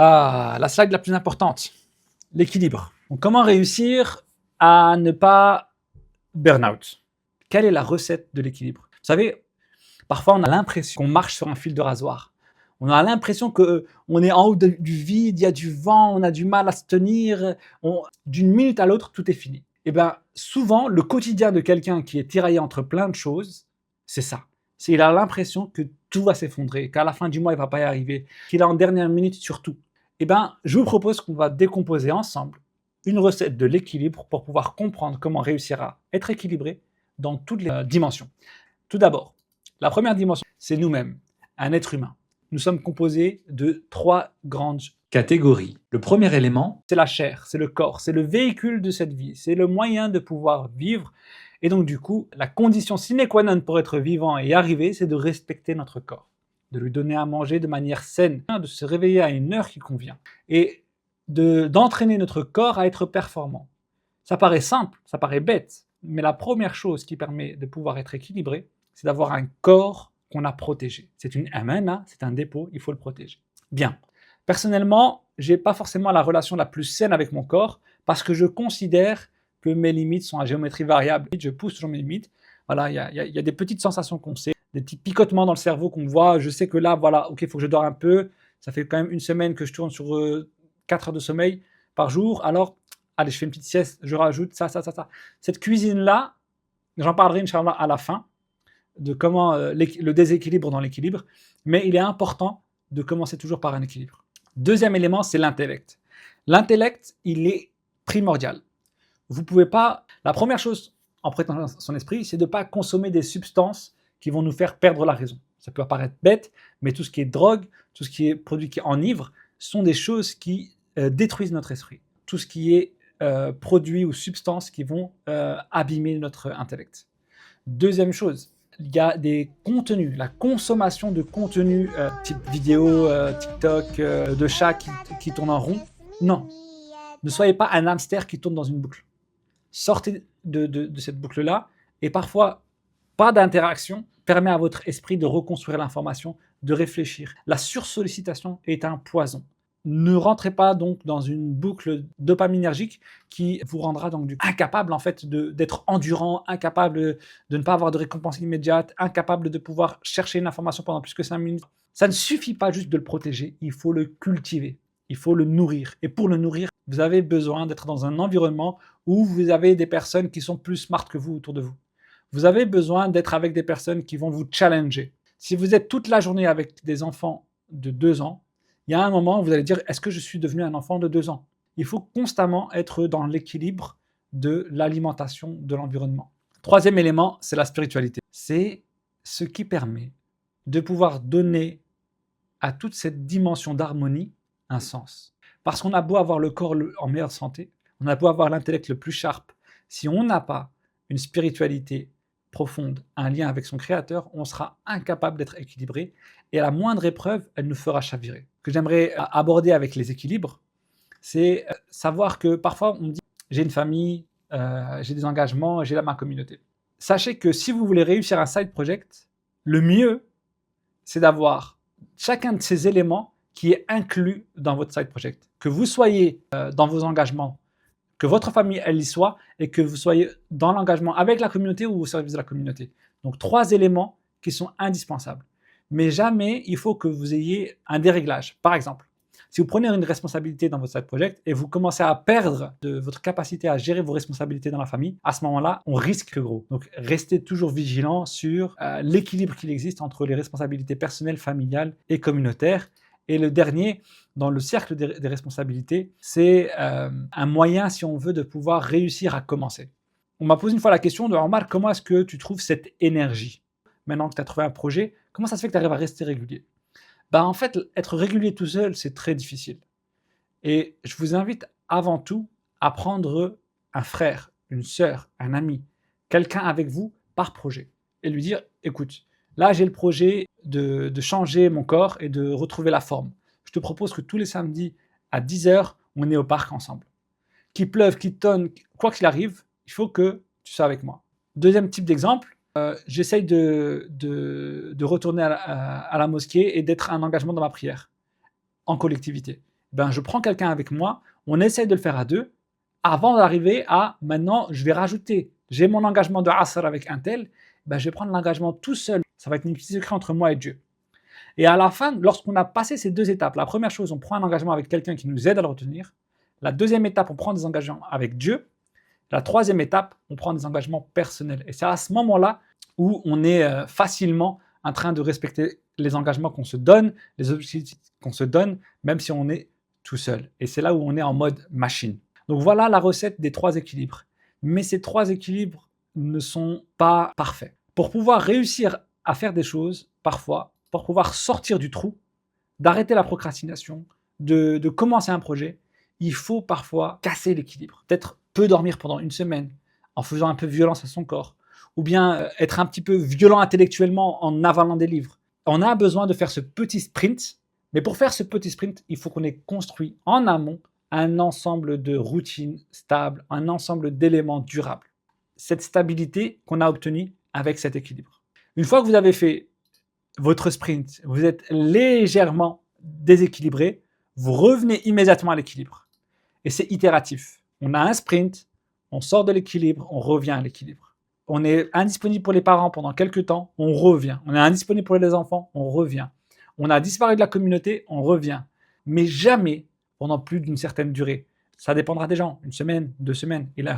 Ah, la slide la plus importante, l'équilibre. Donc, comment réussir à ne pas burn-out? Quelle est la recette de l'équilibre? Vous savez, parfois on a l'impression qu'on marche sur un fil de rasoir. On a l'impression qu'on est en haut du vide, il y a du vent, on a du mal à se tenir. D'une minute à l'autre, tout est fini. Et bien, souvent, le quotidien de quelqu'un qui est tiraillé entre plein de choses, c'est ça. C'est il a l'impression que tout va s'effondrer, qu'à la fin du mois, il ne va pas y arriver, qu'il est en dernière minute sur tout. Eh bien, je vous propose qu'on va décomposer ensemble une recette de l'équilibre pour pouvoir comprendre comment réussir à être équilibré dans toutes les dimensions. Tout d'abord, la première dimension, c'est nous-mêmes, un être humain. Nous sommes composés de 3 grandes catégories. Le premier élément, c'est la chair, c'est le corps, c'est le véhicule de cette vie, c'est le moyen de pouvoir vivre. Et donc du coup, la condition sine qua non pour être vivant et y arriver, c'est de respecter notre corps, de lui donner à manger de manière saine, de se réveiller à une heure qui convient et d'entraîner notre corps à être performant. Ça paraît simple, ça paraît bête, mais la première chose qui permet de pouvoir être équilibré, c'est d'avoir un corps qu'on a protégé. C'est une amana, c'est un dépôt, il faut le protéger. Bien. Personnellement, je n'ai pas forcément la relation la plus saine avec mon corps parce que je considère que mes limites sont à géométrie variable. Je pousse toujours mes limites. Voilà, il y a des petites sensations qu'on sait, des petits picotements dans le cerveau qu'on voit. Je sais que là, voilà, ok, il faut que je dors un peu. Ça fait quand même une semaine que je tourne sur 4 heures de sommeil par jour. Alors, allez, je fais une petite sieste, je rajoute ça. Cette cuisine-là, j'en parlerai, Inch'Allah, à la fin, de comment le déséquilibre dans l'équilibre, mais il est important de commencer toujours par un équilibre. Deuxième élément, c'est l'intellect. L'intellect, il est primordial. Vous pouvez pas... La première chose en prêtant son esprit, c'est de ne pas consommer des substances qui vont nous faire perdre la raison. Ça peut apparaître bête, mais tout ce qui est drogue, tout ce qui est produit qui enivre, sont des choses qui détruisent notre esprit. Tout ce qui est produits ou substances qui vont abîmer notre intellect. Deuxième chose, il y a des contenus, la consommation de contenus type vidéo, TikTok, de chats qui tournent en rond. Non, ne soyez pas un hamster qui tourne dans une boucle. Sortez de cette boucle-là et parfois, pas d'interaction permet à votre esprit de reconstruire l'information, de réfléchir. La sursollicitation est un poison. Ne rentrez pas donc dans une boucle dopaminergique qui vous rendra donc incapable en fait d'être endurant, incapable de ne pas avoir de récompense immédiate, incapable de pouvoir chercher une information pendant plus que 5 minutes. Ça ne suffit pas juste de le protéger, il faut le cultiver, il faut le nourrir. Et pour le nourrir, vous avez besoin d'être dans un environnement où vous avez des personnes qui sont plus smart que vous autour de vous. Vous avez besoin d'être avec des personnes qui vont vous challenger. Si vous êtes toute la journée avec des enfants de 2 ans, il y a un moment où vous allez dire « Est-ce que je suis devenu un enfant de 2 ans ?» Il faut constamment être dans l'équilibre de l'alimentation, de l'environnement. Troisième élément, c'est la spiritualité. C'est ce qui permet de pouvoir donner à toute cette dimension d'harmonie un sens. Parce qu'on a beau avoir le corps en meilleure santé, on a beau avoir l'intellect le plus sharp, si on n'a pas une spiritualité profonde, un lien avec son créateur, on sera incapable d'être équilibré et à la moindre épreuve, elle nous fera chavirer. Ce que j'aimerais aborder avec les équilibres, c'est savoir que parfois on me dit j'ai une famille, j'ai des engagements, j'ai ma communauté. Sachez que si vous voulez réussir un side project, le mieux, c'est d'avoir chacun de ces éléments qui est inclus dans votre side project. Que vous soyez dans vos engagements, que votre famille, elle y soit, et que vous soyez dans l'engagement avec la communauté ou au service de la communauté. Donc 3 éléments qui sont indispensables. Mais jamais il faut que vous ayez un déréglage. Par exemple, si vous prenez une responsabilité dans votre side project et vous commencez à perdre de votre capacité à gérer vos responsabilités dans la famille, à ce moment-là, on risque gros. Donc restez toujours vigilant sur l'équilibre qu'il existe entre les responsabilités personnelles, familiales et communautaires. Et le dernier, dans le cercle des responsabilités, c'est un moyen, si on veut, de pouvoir réussir à commencer. On m'a posé une fois la question de Omar, comment est-ce que tu trouves cette énergie? Maintenant que tu as trouvé un projet, comment ça se fait que tu arrives à rester régulier? En fait, être régulier tout seul, c'est très difficile. Et je vous invite avant tout à prendre un frère, une sœur, un ami, quelqu'un avec vous par projet et lui dire, écoute, là j'ai le projet de changer mon corps et de retrouver la forme. Je te propose que tous les samedis à 10 h, on est au parc ensemble. Qu'il pleuve, qu'il tonne, quoi qu'il arrive, il faut que tu sois avec moi. Deuxième type d'exemple, j'essaye de retourner à la mosquée et d'être un engagement dans ma prière, en collectivité. ben, je prends quelqu'un avec moi, on essaye de le faire à deux, avant d'arriver à maintenant, je vais rajouter, j'ai mon engagement de Asr avec un tel, ben, je vais prendre l'engagement tout seul. Ça va être une petite secret entre moi et Dieu. Et à la fin, lorsqu'on a passé ces deux étapes, la première chose, on prend un engagement avec quelqu'un qui nous aide à le retenir. La deuxième étape, on prend des engagements avec Dieu. La troisième étape, on prend des engagements personnels. Et c'est à ce moment-là où on est facilement en train de respecter les engagements qu'on se donne, les objectifs qu'on se donne, même si on est tout seul. Et c'est là où on est en mode machine. Donc voilà la recette des trois équilibres. Mais ces trois équilibres ne sont pas parfaits. Pour pouvoir réussir à faire des choses, parfois, pour pouvoir sortir du trou, d'arrêter la procrastination, de commencer un projet, il faut parfois casser l'équilibre. Peut-être peu dormir pendant une semaine, en faisant un peu violence à son corps, ou bien être un petit peu violent intellectuellement en avalant des livres. On a besoin de faire ce petit sprint, mais pour faire ce petit sprint, il faut qu'on ait construit en amont un ensemble de routines stables, un ensemble d'éléments durables. Cette stabilité qu'on a obtenue avec cet équilibre. Une fois que vous avez fait votre sprint, vous êtes légèrement déséquilibré, vous revenez immédiatement à l'équilibre. Et c'est itératif. On a un sprint, on sort de l'équilibre, on revient à l'équilibre. On est indisponible pour les parents pendant quelques temps, on revient. On est indisponible pour les enfants, on revient. On a disparu de la communauté, on revient. Mais jamais pendant plus d'une certaine durée. Ça dépendra des gens, une semaine, 2 semaines, et là,